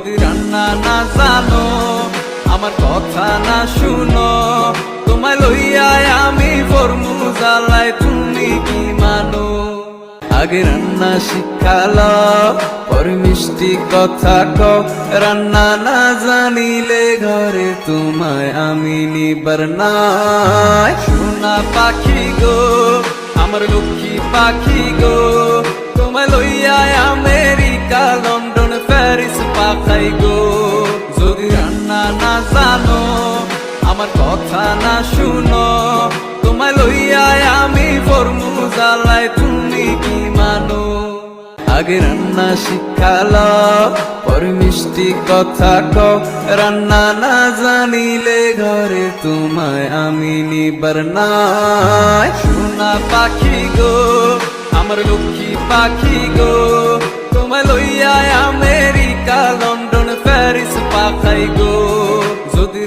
যদি রান্না না জানো, আমার কথা না শুনো, তোমায় লইয়া আমি ফরমু জ্বালাই, তুমি কি মানো? আগে রান্না শিখালো, পরে মিষ্টি কথা কও। রান্না না জানিলে ঘরে তোমায় আমি নিবার নাই। সোনা পাখি গো, আমার লক্ষ্মী পাখি গো, তোমায় লইয়া আমেরিকা, লন্ডন, প্যারিস পাঠাই গো। যদি রান্না না জানো, আমার কথা না শুনো, তোমায় লইয়া আমি ফরমু জ্বালাই, তুমি কি মানো? আগে রান্না শিখালো, পরে মিষ্টি কথা কও। রান্না না জানিলে ঘরে তোমায় আমি নিবার নাই। সোনা পাখি গো, আমার লক্ষ্মী পাখি গো, তোমায় লইয়া আমেরিকা, লন্ডন, প্যারিস পাঠাই গো। যদি